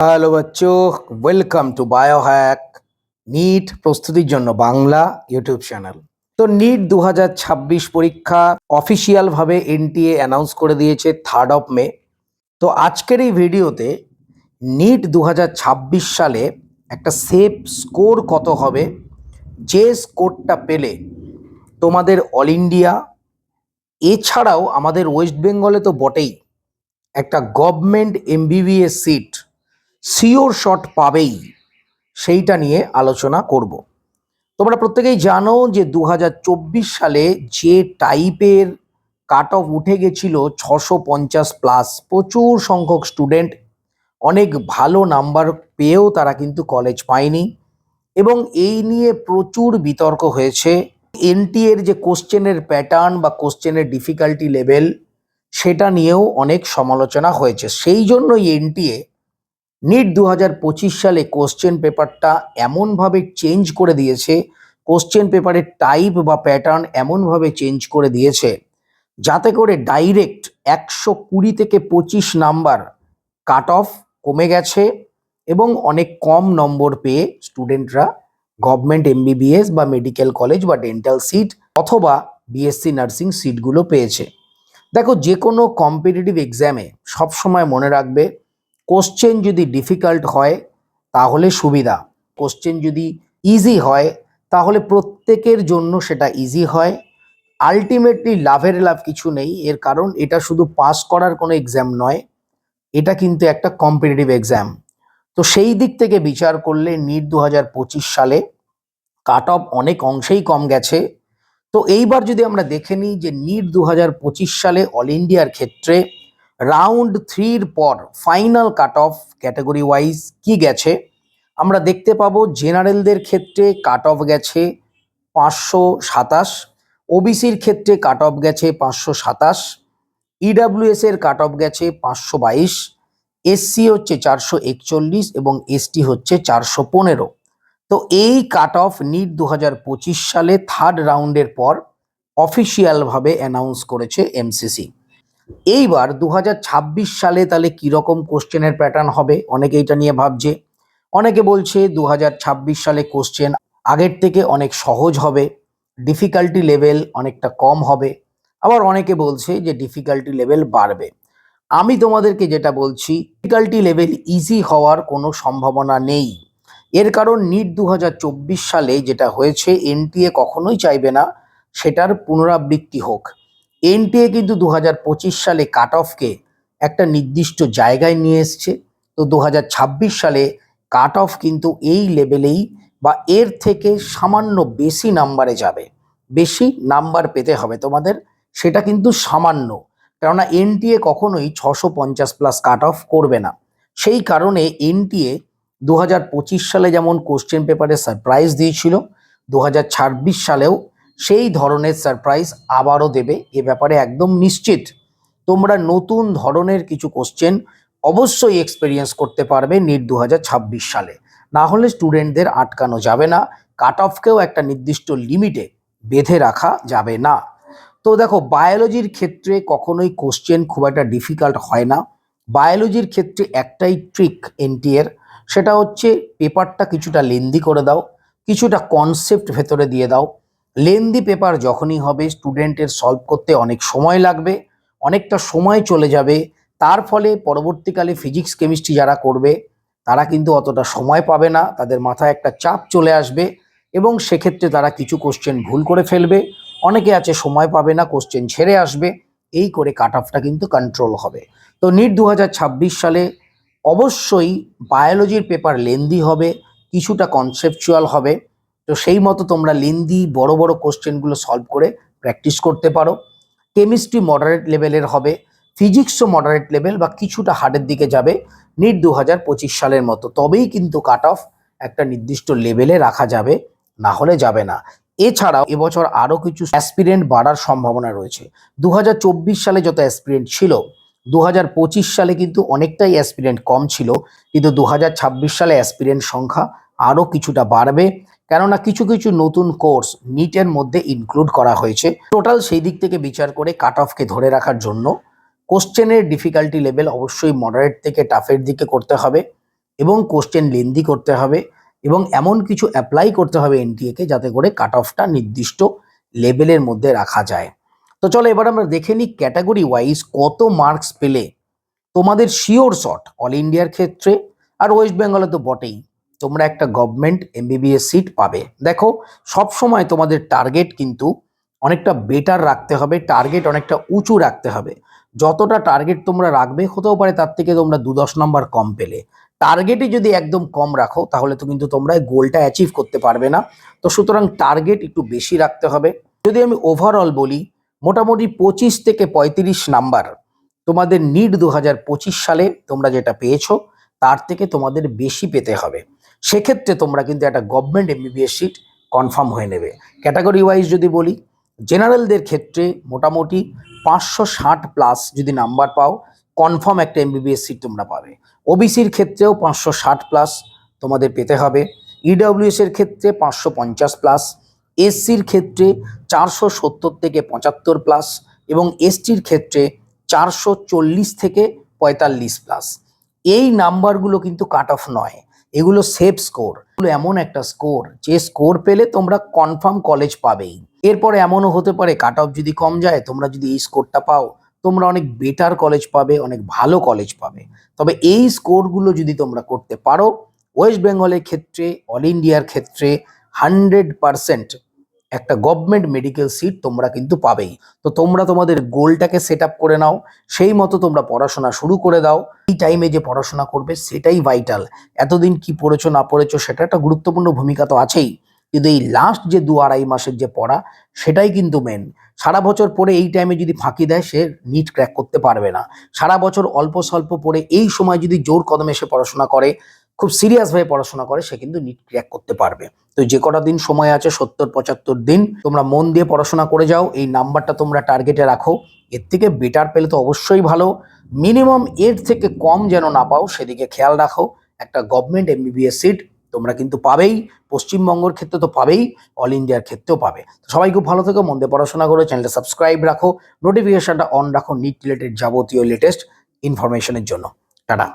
Hello বাচ্চো, welcome to Biohack NEET প্রস্তুতির জন্য বাংলা ইউটিউব চ্যানেল। তো নিট 2026 পরীক্ষা অফিসিয়ালভাবে এনটিএ অ্যানাউন্স করে দিয়েছে 3rd মে। তো আজকের এই ভিডিওতে নিট 2026 সালে একটা সেফ স্কোর কত হবে, যে স্কোরটা পেলে তোমাদের অল ইন্ডিয়া এছাড়াও আমাদের ওয়েস্ট বেঙ্গলে তো বটেই একটা government MBBS seat sure shot পাবেই, সেইটা নিয়ে আলোচনা করব। তোমরা প্রত্যেকেই জানো যে 2024 সালে যে টাইপের কাট অফ উঠে গেছিল 650+, প্রচুর সংখ্যক স্টুডেন্ট অনেক ভালো নাম্বার পেয়েও তারা কিন্তু কলেজ পায়নি, এবং এই নিয়ে প্রচুর বিতর্ক হয়েছে। এনটিএর যে কোশ্চেনের প্যাটার্ন বা কোশ্চেনের ডিফিকাল্টি লেভেল, সেটা নিয়েও অনেক সমালোচনা হয়েছে। সেই জন্যই এনটিএ নিট 2025 সালে কোশ্চেন পেপারটা এমনভাবে চেঞ্জ করে দিয়েছে, কোশ্চেন পেপারের টাইপ বা প্যাটার্ন এমনভাবে চেঞ্জ করে দিয়েছে যাতে করে ডাইরেক্ট 120 থেকে 25 নাম্বার কাট অফ কমে গেছে, এবং অনেক কম নম্বর পেয়ে স্টুডেন্টরা গভর্নমেন্ট এমবিবিএস বা মেডিকেল কলেজ বা ডেন্টাল সিট অথবা বিএসসি নার্সিং সিটগুলো পেয়েছে। দেখো, যে কোনো কম্পিটিটিভ এক্সামে সবসময় মনে রাখবে, কোশ্চেন যদি ডিফিকাল্ট হয় তাহলে সুবিধা, কোশ্চেন যদি ইজি হয় তাহলে প্রত্যেকের জন্য সেটা ইজি হয়। আলটিমেটলি লাভের লাভ কিছু নেই, এর কারণ এটা শুধু পাস করার কোনো এক্সাম নয়, এটা কিন্তু একটা কম্পিটিটিভ এক্সাম। তো সেই দিক থেকে বিচার করলে নিট 2025 সালে কাট অফ অনেক অংশেই কম গেছে। তো এইবার যদি আমরা দেখে নিই যে নিট 2025 সালে অল ইন্ডিয়ার ক্ষেত্রে রাউন্ড 3-র পর final cut off category wise কি গেছে, আমরা দেখতে পাবো জেনারেলদের ক্ষেত্রে কাট অফ গেছে 527, ওবিসির ক্ষেত্রে কাট অফ গেছে 527, ইডাব্লিউএস এর কাট অফ গেছে 522, এসসি হচ্ছে 441 এবং এসটি হচ্ছে 415। তো এই কাট অফ নিট 2025 সালে 3rd রাউন্ডের পর অফিসিয়ালভাবে অ্যানাউন্স করেছে এমসিসি। এইবার 2026 সালে তাহলে কীরকম কোশ্চেনের প্যাটার্ন হবে, অনেকে এটা নিয়ে ভাবছে। অনেকে বলছে 2026 সালে কোশ্চেন আগের থেকে অনেক সহজ হবে, ডিফিকাল্টি লেভেল অনেকটা কম হবে, আবার অনেকে বলছে যে ডিফিকাল্টি লেভেল বাড়বে। আমি তোমাদেরকে যেটা বলছি, ডিফিকাল্টি লেভেল ইজি হওয়ার কোনো সম্ভাবনা নেই। এর কারণ নিট 2024 সালে যেটা হয়েছে, এনটিএ কখনোই চাইবে না সেটার পুনরাবৃত্তি হোক। এনটিএ কিন্তু 2025 সালে কাট অফকে একটা নির্দিষ্ট জায়গায় নিয়ে এসছে। তো 2026 সালে কাট অফ কিন্তু এই লেভেলেই বা এর থেকে সামান্য বেশি নাম্বারে যাবে। বেশি নাম্বার পেতে হবে তোমাদের, সেটা কিন্তু সামান্য, কেননা এনটিএ কখনোই 650+ কাট অফ করবে না। সেই কারণে এনটিএ 2025 সালে যেমন কোশ্চেন পেপারে সারপ্রাইজ দিয়েছিল, 2026 সালেও সেই ধরনের সারপ্রাইজ আবারও দেবে, এ ব্যাপারে একদম নিশ্চিত। তোমরা নতুন ধরনের কিছু কোশ্চেন অবশ্যই এক্সপেরিয়েন্স করতে পারবে নিট 2026 সালে, না হলে স্টুডেন্টদের আটকানো যাবে না, কাট অফকেও একটা নির্দিষ্ট লিমিটে বেঁধে রাখা যাবে না। তো দেখো, বায়োলজির ক্ষেত্রে কখনোই কোশ্চেন খুব একটা ডিফিকাল্ট হয় না। বায়োলজির ক্ষেত্রে একটাই ট্রিক এনটিএর, সেটা হচ্ছে পেপারটা কিছুটা লেন্দি করে দাও, কিছুটা কনসেপ্ট ভেতরে দিয়ে দাও। লেন্দি পেপার যখনই হবে স্টুডেন্টের সলভ করতে অনেক সময় লাগবে, অনেকটা সময় চলে যাবে, তার ফলে পরবর্তীকালে ফিজিক্স কেমিস্ট্রি যারা করবে তারা কিন্তু অতটা সময় পাবে না, তাদের মাথায় একটা চাপ চলে আসবে এবং সেক্ষেত্রে তারা কিছু কোশ্চেন ভুল করে ফেলবে। অনেকে আছে সময় পাবে না, কোশ্চেন ছেড়ে আসবে, এই করে কাট অফটা কিন্তু কন্ট্রোল হবে। তো নিট 2026 সালে অবশ্যই বায়োলজির পেপার লেন্দি হবে, কিছুটা কনসেপচুয়াল হবে। তো সেই মতো তোমরা লেন্দি বড় বড় কোশ্চেনগুলো সলভ করে প্র্যাকটিস করতে পারো। কেমিস্ট্রি মডারেট লেভেলের হবে, ফিজিক্সও মডারেট লেভেল বা কিছুটা হার্ডের দিকে যাবে নিট 2025 সালের মতো, তবেই কিন্তু কাট অফ একটা নির্দিষ্ট লেভেলে রাখা যাবে, না হলে যাবে না। এছাড়াও এবছর আরও কিছু অ্যাসপিরেন্ট বাড়ার সম্ভাবনা রয়েছে। 2024 সালে যত অ্যাসপিরেন্ট ছিল, 2025 সালে কিন্তু অনেকটাই অ্যাসপিরেন্ট কম ছিল, কিন্তু 2026 সালে অ্যাসপিরেন্ট সংখ্যা আরও কিছুটা বাড়বে, কেননা কিছু কিছু নতুন কোর্স নিটের মধ্যে ইনক্লুড করা হয়েছে। টোটাল সেই দিক থেকে বিচার করে কাট অফকে ধরে রাখার জন্য কোশ্চেনের ডিফিকাল্টি লেভেল অবশ্যই মডারেট থেকে টাফের দিকে করতে হবে, এবং কোশ্চেন লেন্দি করতে হবে এবং এমন কিছু অ্যাপ্লাই করতে হবে এনটিএকে যাতে করে কাট অফটা নির্দিষ্ট লেভেলের মধ্যে রাখা যায়। তো চলো এবার আমরা দেখে নিই ক্যাটাগরি ওয়াইজ কত মার্কস পেলে তোমাদের শিওর শট অল ইন্ডিয়ার ক্ষেত্রে আর ওয়েস্ট বেঙ্গলে তো বটেই তোমরা একটা গভর্নমেন্ট এমবিবিএস সিট পাবে। দেখো সব সময় তোমাদের টার্গেট কিন্তু অনেকটা বেটার রাখতে হবে, টার্গেট অনেকটা উঁচু রাখতে হবে। যতটা টার্গেট তোমরা রাখবে হতেও পারে তার থেকে তোমরা 2-10 নাম্বার কম পেলে। টার্গেটই যদি একদম কম রাখো তাহলে তো কিন্তু তোমরা গোলটা অ্যাচিভ করতে পারবে না। তো সুতরাং টার্গেট একটু বেশি রাখতে হবে। যদি আমি ওভারঅল বলি মোটামুটি 25 থেকে 35 নাম্বার তোমাদের নিট 2025 সালে তোমরা যেটা পেয়েছো তার থেকে তোমাদের বেশি পেতে হবে। সেক্ষেত্রে তোমরা কিন্তু একটা গভর্নমেন্ট এমবিবিএস সিট কনফার্ম হয়ে নেবে। ক্যাটাগরি ওয়াইজ যদি বলি জেনারেলদের ক্ষেত্রে মোটামুটি 560 প্লাস যদি নাম্বার পাও কনফার্ম একটা এমবিবিএস সিট তোমরা পাবে। ওবিসির ক্ষেত্রেও 560 প্লাস তোমাদের পেতে হবে। ইডব্লিউএস এর ক্ষেত্রে 550 প্লাস, এসসির ক্ষেত্রে 470 থেকে 75 প্লাস এবং এসটির ক্ষেত্রে 440 থেকে 45 প্লাস। এই নাম্বারগুলো কিন্তু কাট অফ নয়, এগুলো সেফ স্কোর। এগুলো এমন একটা স্কোর যে স্কোর পেলে তোমরা কনফার্ম কলেজ পাবেই। এরপরে এমনও হতে পারে কাট অফ যদি কম যায় তোমরা যদি এই স্কোরটা পাও তোমরা অনেক বেটার কলেজ পাবে, অনেক ভালো কলেজ পাবে। তবে এই স্কোরগুলো যদি তোমরা করতে পারো ওয়েস্ট বেঙ্গলের ক্ষেত্রে অল ইন্ডিয়ার ক্ষেত্রে 100% একটা গভর্নমেন্ট মেডিকেল সিট তোমরা কিন্তু পাবেই। তো তোমরা তোমাদের গোলটাকে সেট আপ করে নাও, সেই মতো তোমরা পড়াশোনা শুরু করে দাও। এই টাইমে যে পড়াশোনা করবে সেটাই ভাইটাল। এতদিন কি পড়েছো না পড়েছো সেটা একটা গুরুত্বপূর্ণ ভূমিকা তো আছেই, কিন্তু এই লাস্ট যে 2-2.5 মাসের যে পড়া সেটাই কিন্তু মেন। সারা বছর পড়ে এই টাইমে যদি ফাঁকি দেয় সে নিট ক্র্যাক করতে পারবে না। সারা বছর অল্প স্বল্প পড়ে এই সময় যদি জোর কদমে সে পড়াশোনা করে, খুব সিরিয়াসভাবে পড়াশোনা করে, সে কিন্তু নিট ক্র্যাক করতে পারবে। তো যে কটা দিন সময় আছে 70-75 দিন তোমরা মন দিয়ে পড়াশোনা করে যাও। এই নাম্বারটা তোমরা টার্গেটে রাখো, এর থেকে বেটার পেলে তো অবশ্যই ভালো, মিনিমাম এর থেকে কম যেন না পাও সেদিকে খেয়াল রাখো। একটা গভর্নমেন্ট এমবিবিএস সিট তোমরা কিন্তু পাবেই, পশ্চিমবঙ্গের ক্ষেত্রে তো পাবেই, অল ইন্ডিয়ার ক্ষেত্রেও পাবে। তো সবাই খুব ভালো থেকো, মন দিয়ে পড়াশোনা করো, চ্যানেলটা সাবস্ক্রাইব রাখো, নোটিফিকেশনটা অন রাখো নিট রিলেটেড যাবতীয় লেটেস্ট ইনফরমেশনের জন্য। টাটা।